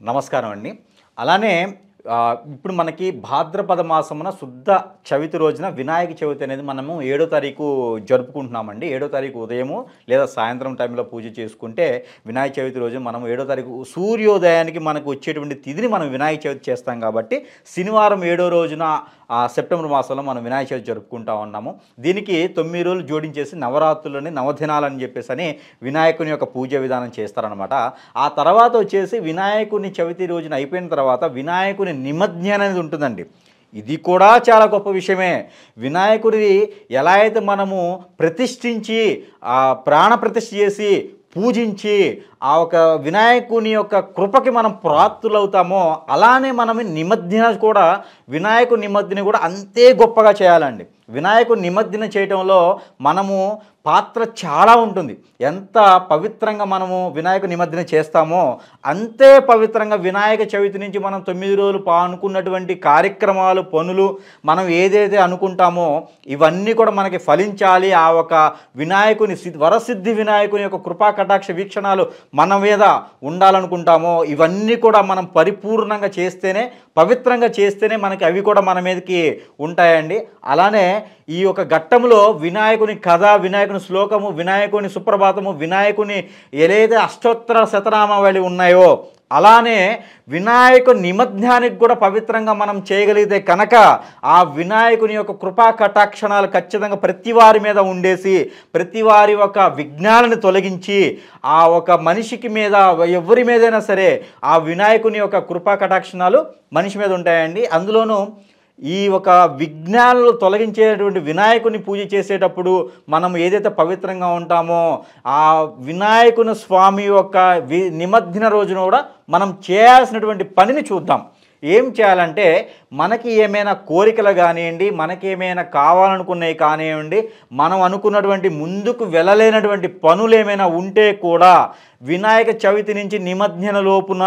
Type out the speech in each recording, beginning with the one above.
నమస్కారం అండి. అలానే ఇప్పుడు మనకి భాద్రపద మాసమున శుద్ధ చవితి రోజున వినాయక చవితి అనేది మనము 7వ తారీఖు జరుపుకుంటున్నామండి. 7వ తారీఖు ఉదయము లేదా సాయంత్రం టైంలో పూజ చేసుకుంటే వినాయక చవితి రోజు మనం 7వ తారీఖు సూర్యోదయానికి మనకు వచ్చేటువంటి తిథిని మనం వినాయక చవితి చేస్తాం కాబట్టి శనివారం 7వ రోజున సెప్టెంబర్ మాసంలో మనం వినాయక చవితి జరుపుకుంటా ఉన్నాము. దీనికి 9 రోజులు జోడించేసి నవరాత్రులని నవదినాలని చెప్పేసి వినాయకుని యొక్క పూజ విధానం చేస్తారనమాట. ఆ తర్వాత వచ్చేసి వినాయకుని చవితి రోజున అయిపోయిన తర్వాత వినాయకుని నిమజ్జనం అనేది ఉంటుందండి. ఇది కూడా చాలా గొప్ప విషయమే. వినాయకుడి ఎలా అయితే మనము ప్రతిష్ఠించి ప్రాణ ప్రతిష్ఠ చేసి పూజించి ఆ ఒక వినాయకుని యొక్క కృపకి మనం ప్రాప్తులవుతామో అలానే మనం నిమజ్జన కూడా వినాయకుని నిమజ్జన కూడా అంతే గొప్పగా చేయాలండి. వినాయకుని నిమజ్జన చేయటంలో మనము పాత్ర చాలా ఉంటుంది. ఎంత పవిత్రంగా మనము వినాయక నిమజ్జన చేస్తామో అంతే పవిత్రంగా వినాయక చవితి నుంచి మనం 9 రోజులు అనుకున్నటువంటి కార్యక్రమాలు పనులు మనం ఏదైతే అనుకుంటామో ఇవన్నీ కూడా మనకి ఫలించాలి. ఆ ఒక వినాయకుని వరసిద్ధి వినాయకుని యొక్క కృపా కటాక్ష వీక్షణాలు మన మీద ఉండాలనుకుంటామో ఇవన్నీ కూడా మనం పరిపూర్ణంగా చేస్తేనే పవిత్రంగా చేస్తేనే మనకి అవి కూడా మన మీదకి ఉంటాయండి. అలానే ఈ యొక్క ఘట్టంలో వినాయకుని కథ, వినాయకుని శ్లోకము, వినాయకుని సుప్రభాతము, వినాయకుని ఏదైతే అష్టోత్తర శతనామావళి ఉన్నాయో అలానే వినాయక నిమజ్జనానికి కూడా పవిత్రంగా మనం చేయగలిగితే కనుక ఆ వినాయకుని యొక్క కృపా కటాక్షణాలు ఖచ్చితంగా ప్రతి వారి మీద ఉండేసి ప్రతి వారి ఒక విఘ్నాలను తొలగించి ఆ ఒక మనిషికి మీద ఎవరి మీదైనా సరే ఆ వినాయకుని యొక్క కృపా కటాక్షణాలు మనిషి మీద ఉంటాయండి. అందులోనూ ఈ ఒక విఘ్నాలను తొలగించేటువంటి వినాయకుని పూజ చేసేటప్పుడు మనం ఏదైతే పవిత్రంగా ఉంటామో ఆ వినాయకుని స్వామి యొక్క నిమజ్జన రోజున కూడా మనం చేయాల్సినటువంటి పనిని చూద్దాం. ఏం చేయాలంటే మనకి ఏమైనా కోరికలు కానివ్వండి, మనకి ఏమైనా కావాలనుకున్నవి కానివ్వండి, మనం అనుకున్నటువంటి ముందుకు వెళ్ళలేనటువంటి పనులు ఏమైనా ఉంటే కూడా వినాయక చవితి నుంచి నిమజ్జన లోపున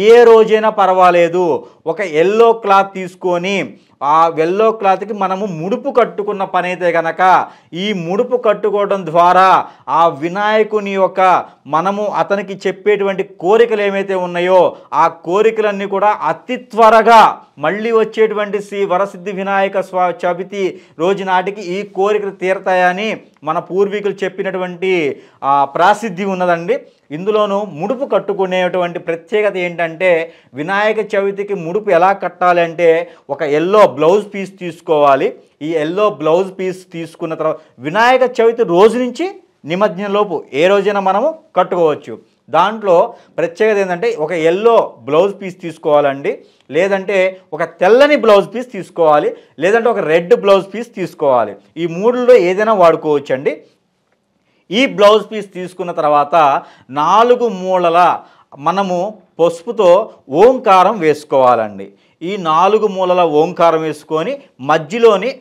ఏ రోజైనా పర్వాలేదు ఒక ఎల్లో క్లాత్ తీసుకొని ఆ ఎల్లో క్లాత్కి మనము ముడుపు కట్టుకున్న పని అయితే కనుక ఈ ముడుపు కట్టుకోవడం ద్వారా ఆ వినాయకుని యొక్క మనము అతనికి చెప్పేటువంటి కోరికలు ఏమైతే ఉన్నాయో ఆ కోరికలన్నీ కూడా అతి త్వరగా మళ్ళీ వచ్చేటువంటి శ్రీ వరసిద్ధి వినాయక చవితి రోజు నాటికి ఈ కోరికలు తీరతాయని మన పూర్వీకులు చెప్పినటువంటి ప్రాసిద్ధి ఉన్నదండి. ఇందులోనూ ముడుపు కట్టుకునేటువంటి ప్రత్యేకత ఏంటంటే వినాయక చవితికి ముడుపు ఎలా కట్టాలి అంటే ఒక ఎల్లో బ్లౌజ్ పీస్ తీసుకోవాలి. ఈ ఎల్లో బ్లౌజ్ పీస్ తీసుకున్న తర్వాత వినాయక చవితి రోజు నుంచి నిమజ్జనంలోపు ఏ రోజైనా మనము కట్టుకోవచ్చు. దాంట్లో ప్రత్యేకత ఏంటంటే ఒక ఎల్లో బ్లౌజ్ పీస్ తీసుకోవాలండి, లేదంటే ఒక తెల్లని బ్లౌజ్ పీస్ తీసుకోవాలి, లేదంటే ఒక రెడ్ బ్లౌజ్ పీస్ తీసుకోవాలి. ఈ మూడులో ఏదైనా వాడుకోవచ్చండి. ఈ బ్లౌజ్ పీస్ తీసుకున్న తర్వాత 4 మూలల మనము పసుపుతో ఓంకారం వేసుకోవాలండి. ఈ 4 మూలల ఓంకారం వేసుకొని మధ్యలోని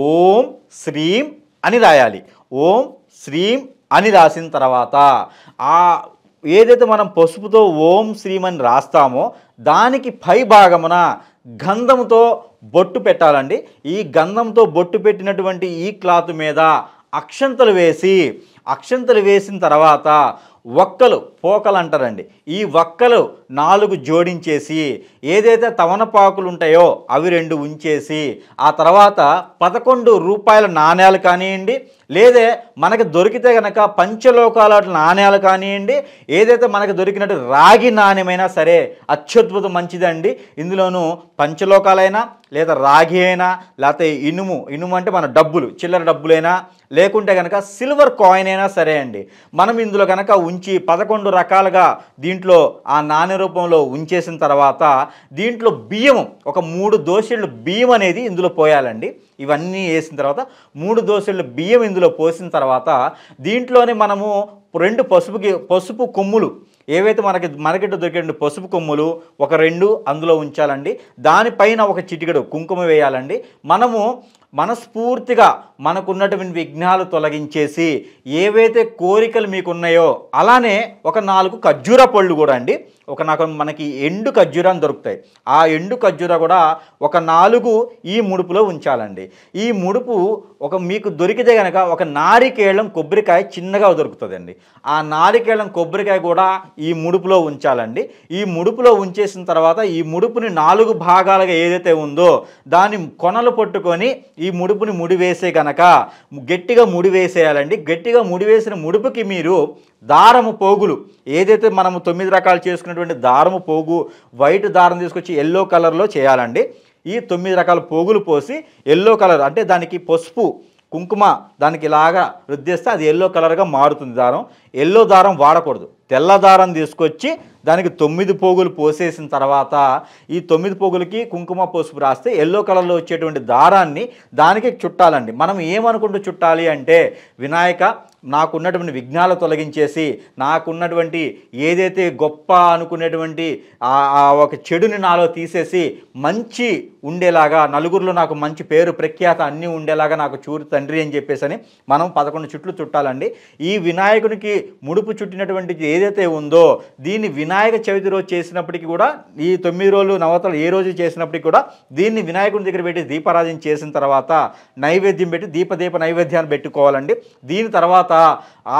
ఓం శ్రీం అని రాయాలి. ఓం శ్రీం అని రాసిన తర్వాత ఏదైతే మనం పసుపుతో ఓం శ్రీం అని రాస్తామో దానికి పై భాగమున గంధంతో బొట్టు పెట్టాలండి. ఈ గంధంతో బొట్టు పెట్టినటువంటి ఈ క్లాత్ మీద అక్షంతలు వేసిన తర్వాత వక్కలు పోకలు అంటారండి. ఈ వక్కలు 4 జోడించేసి ఏదైతే తమలపాకులు ఉంటాయో అవి 2 ఉంచేసి ఆ తర్వాత 11 రూపాయల నాణ్యాలు కానివ్వండి, లేదే మనకి దొరికితే కనుక పంచలోకాల నాణ్యాలు కానివ్వండి, ఏదైతే మనకి దొరికినట్టు రాగి నాణ్యమైనా సరే అత్యద్భుతం మంచిదండి. ఇందులోనూ పంచలోకాలైనా లేదా రాగి అయినా లేకపోతే ఇనుము అంటే మన డబ్బులు చిల్లర డబ్బులైనా లేకుంటే కనుక సిల్వర్ కాయిన్ అయినా సరే అండి. మనం ఇందులో కనుక ఉంచి 11 రకాలుగా దీంట్లో ఆ నాణ్య రూపంలో ఉంచేసిన తర్వాత దీంట్లో బియ్యం ఒక 3 దోసెళ్ళు బియ్యం అనేది ఇందులో పోయాలండి. ఇవన్నీ వేసిన తర్వాత 3 దోసెళ్ళు బియ్యం ఇందులో పోసిన తర్వాత దీంట్లోనే మనము 2 పసుపు కొమ్ములు ఏవైతే మనకిట దొరికే పసుపు కొమ్ములు ఒక 2 అందులో ఉంచాలండి. దానిపైన ఒక చిటికెడు కుంకుమ వేయాలండి. మనము మనస్ఫూర్తిగా మనకున్నటువంటి విఘ్నాలు తొలగించేసి ఏవైతే కోరికలు మీకు ఉన్నాయో అలానే ఒక 4 ఖర్జూర పళ్ళు కూడా అండి, మనకి ఎండు ఖర్జూరాన్ని దొరుకుతాయి. ఆ ఎండు ఖర్జూర కూడా ఒక 4 ఈ ముడుపులో ఉంచాలండి. ఈ ముడుపు మీకు దొరికితే కనుక ఒక నారికేళం కొబ్బరికాయ చిన్నగా దొరుకుతుందండి. ఆ నారికేళం కొబ్బరికాయ కూడా ఈ ముడుపులో ఉంచాలండి. ఈ ముడుపులో ఉంచేసిన తర్వాత ఈ ముడుపుని 4 భాగాలుగా ఏదైతే ఉందో దాన్ని కొనలు పట్టుకొని ఈ ముడుపుని ముడివేసే కనుక గట్టిగా ముడివేసేయాలండి. గట్టిగా ముడివేసిన ముడుపుకి మీరు దారము పోగులు ఏదైతే మనము 9 రకాలు చేసుకున్నటువంటి దారము పోగు వైట్ దారం తీసుకొచ్చి ఎల్లో కలర్లో చేయాలండి. ఈ 9 రకాల పోగులు పోసి ఎల్లో కలర్ అంటే దానికి పసుపు కుంకుమ దానికి ఇలాగా రుద్దేస్తే అది ఎల్లో కలర్గా మారుతుంది దారం. ఎల్లో దారం వాడకూడదు, తెల్ల దారం తీసుకొచ్చి దానికి 9 పోగులు పోసేసిన తర్వాత ఈ 9 పోగులకి కుంకుమ పసుపు రాస్తే ఎల్లో కలర్లో వచ్చేటువంటి దారాన్ని దానికి చుట్టాలండి. మనం ఏమనుకుంటూ చుట్టాలి అంటే, వినాయక నాకున్నటువంటి విఘ్నాలు తొలగించేసి నాకున్నటువంటి ఏదైతే గొప్ప అనుకునేటువంటి ఒక చెడుని నాలో తీసేసి మంచి ఉండేలాగా, నలుగురిలో నాకు మంచి పేరు ప్రఖ్యాత అన్నీ ఉండేలాగా నాకు చూడు తండ్రి అని చెప్పేసి మనం 11 చుట్లు చుట్టాలండి. ఈ వినాయకునికి ముడుపు చుట్టినటువంటి ఏదైతే ఉందో దీన్ని వినాయక చవితి రోజు చేసినప్పటికీ కూడా, ఈ 9 రోజులు నవరాత్రులు ఏ రోజు చేసినప్పటికీ కూడా దీన్ని వినాయకుని దగ్గర పెట్టి దీపారాధన చేసిన తర్వాత నైవేద్యం పెట్టి దీప నైవేద్యాన్ని పెట్టుకోవాలండి. దీని తర్వాత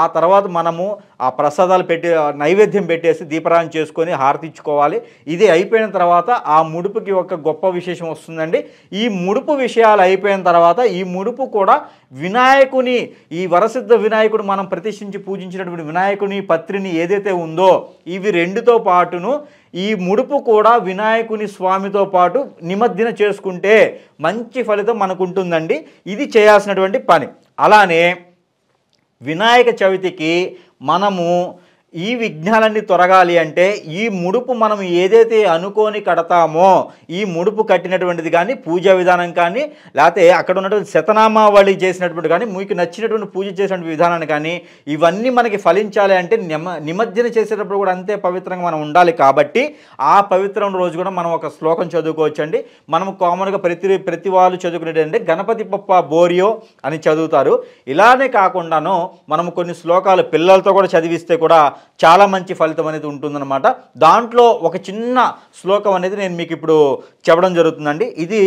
ఆ తర్వాత మనము ఆ ప్రసాదాలు పెట్టి నైవేద్యం పెట్టేసి దీపారాధన చేసుకొని హారతి ఇచ్చుకోవాలి. ఇది అయిపోయిన తర్వాత ఆ ముడుపుకి ఒక గొప్ప విశేషం వస్తుందండి. ఈ ముడుపు విషయాలు అయిపోయిన తర్వాత ఈ ముడుపు కూడా వినాయకుని, ఈ వరసిద్ధ వినాయకుడు మనం ప్రతిష్ఠించి పూజించినటువంటి వినాయకుని పత్రిని ఏదైతే ఉందో ఇవి రెండుతో పాటును ఈ ముడుపు కూడా వినాయకుని స్వామితో పాటు నిమజ్జన చేసుకుంటే మంచి ఫలితం మనకు ఉంటుందండి. ఇది చేయాల్సినటువంటి పని. అలానే వినాయక చవితికి మనము ఈ విఘ్నాలన్నీ తొలగాలి అంటే ఈ ముడుపు మనం ఏదైతే అనుకోని కడతామో ఈ ముడుపు కట్టినటువంటిది కానీ పూజా విధానం కానీ లేకపోతే అక్కడ ఉన్నటువంటి శతనామావళి చేసినటువంటి కానీ మీకు నచ్చినటువంటి పూజ చేసినటువంటి విధానాన్ని కానీ ఇవన్నీ మనకి ఫలించాలి అంటే నిమజ్జన చేసేటప్పుడు కూడా అంతే పవిత్రంగా మనం ఉండాలి. కాబట్టి ఆ పవిత్రం రోజు కూడా మనం ఒక శ్లోకం చదువుకోవచ్చండి. మనం కామన్గా ప్రతి వాళ్ళు చదువుకునేది అంటే గణపతి పప్ప బోరియో అని చదువుతారు. ఇలానే కాకుండాను మనం కొన్ని శ్లోకాలు పిల్లలతో కూడా చదివిస్తే కూడా చాలా మంచి ఫలితం అనేది ఉంటుందన్నమాట. దాంట్లో ఒక చిన్న శ్లోకం అనేది నేను మీకు ఇప్పుడు చెప్పడం జరుగుతుందండి. ఇది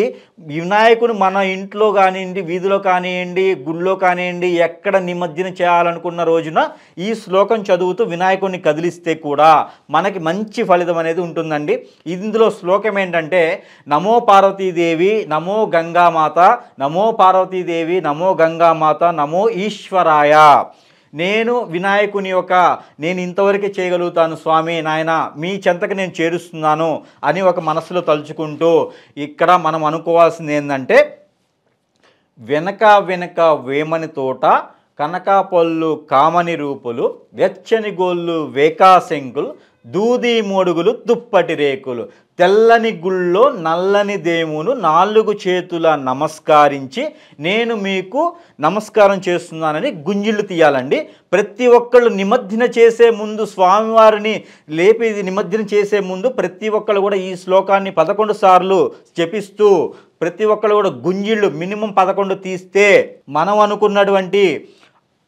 వినాయకుని మన ఇంట్లో కానివ్వండి, వీధిలో కానివ్వండి, గుళ్ళో కానివ్వండి, ఎక్కడ నిమజ్జనం చేయాలనుకున్న రోజున ఈ శ్లోకం చదువుతూ వినాయకుడిని కదిలిస్తే కూడా మనకి మంచి ఫలితం అనేది ఉంటుందండి. ఇందులో శ్లోకం ఏంటంటే, నమో పార్వతీదేవి నమో గంగామాత, నమో పార్వతీదేవి నమో గంగామాత, నమో ఈశ్వరాయ. నేను వినాయకుని నేను ఇంతవరకే చేయగలుగుతాను స్వామి నాయన, మీ చెంతకు నేను చేరుస్తున్నాను అని ఒక మనసులో తలుచుకుంటూ ఇక్కడ మనం అనుకోవాల్సింది ఏంటంటే, వెనక వేమని తోట కనకా పళ్ళు కామని రూపులు వెచ్చని గోళ్ళు వేకాశంకులు దూది మోడుగులు దుప్పటి రేకులు తెల్లని గుళ్ళో నల్లని దేమును 4 చేతుల నమస్కరించి నేను మీకు నమస్కారం చేస్తున్నానని గుంజిళ్ళు తీయాలండి. ప్రతి ఒక్కళ్ళు నిమజ్జన చేసే ముందు స్వామివారిని లేపి నిమజ్జనం చేసే ముందు ప్రతి ఒక్కళ్ళు కూడా ఈ శ్లోకాన్ని 11 సార్లు జపిస్తూ ప్రతి ఒక్కళ్ళు కూడా గుంజిళ్ళు మినిమం 11 తీస్తే మనం అనుకున్నటువంటి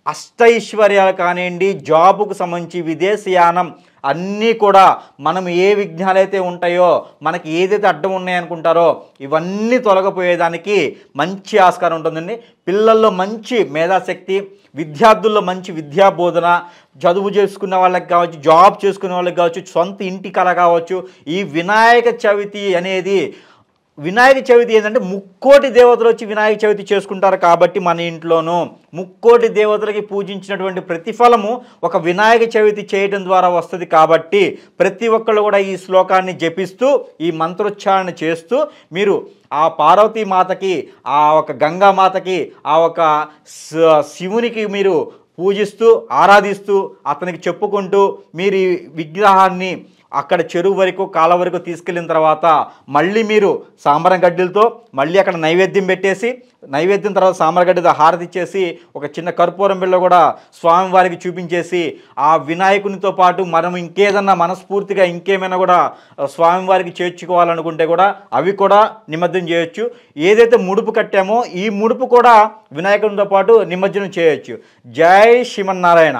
అష్టైశ్వర్యాలు కానివ్వండి, జాబుకు సంబంధించి విదేశయానం అన్నీ కూడా మనం ఏ విఘ్నాలైతే ఉంటాయో మనకి ఏదైతే అడ్డం ఉన్నాయనుకుంటారో ఇవన్నీ తొలగిపోయేదానికి మంచి ఆస్కారం ఉంటుందండి. పిల్లల్లో మంచి మేధాశక్తి, విద్యార్థుల్లో మంచి విద్యా బోధన, చదువు చేసుకున్న వాళ్ళకి కావచ్చు, జాబ్ చేసుకునే వాళ్ళకి కావచ్చు, సొంత ఇంటి కళ కావచ్చు. ఈ వినాయక చవితి ఏంటంటే ముక్కోటి దేవతలు వచ్చి వినాయక చవితి చేసుకుంటారు. కాబట్టి మన ఇంట్లోనూ ముక్కోటి దేవతలకి పూజించినటువంటి ప్రతిఫలము ఒక వినాయక చవితి చేయడం ద్వారా వస్తుంది. కాబట్టి ప్రతి ఒక్కళ్ళు కూడా ఈ శ్లోకాన్ని జపిస్తూ ఈ మంత్రోచ్చారణ చేస్తూ మీరు ఆ పార్వతీమాతకి, ఆ ఒక గంగామాతకి, ఆ ఒక శివునికి మీరు పూజిస్తూ ఆరాధిస్తూ అతనికి చెప్పుకుంటూ మీరు ఈ విగ్రహాన్ని అక్కడ చెరువు వరకు కాల వరకు తీసుకెళ్ళిన తర్వాత మళ్ళీ మీరు సాంబ్రాణి గడ్డలతో మళ్ళీ అక్కడ నైవేద్యం పెట్టేసి, నైవేద్యం తర్వాత సాంబ్రాణి గడ్డతో హారతి ఇచ్చేసి ఒక చిన్న కర్పూరం బిళ్ళ కూడా స్వామివారికి చూపించేసి ఆ వినాయకునితో పాటు మనం ఇంకేదన్నా మనస్ఫూర్తిగా ఇంకేమైనా కూడా స్వామివారికి చేర్చుకోవాలనుకుంటే కూడా అవి కూడా నిమజ్జనం చేయొచ్చు. ఏదైతే ముడుపు కట్టామో ఈ ముడుపు కూడా వినాయకునితో పాటు నిమజ్జనం చేయొచ్చు. జై శ్రీమన్నారాయణ.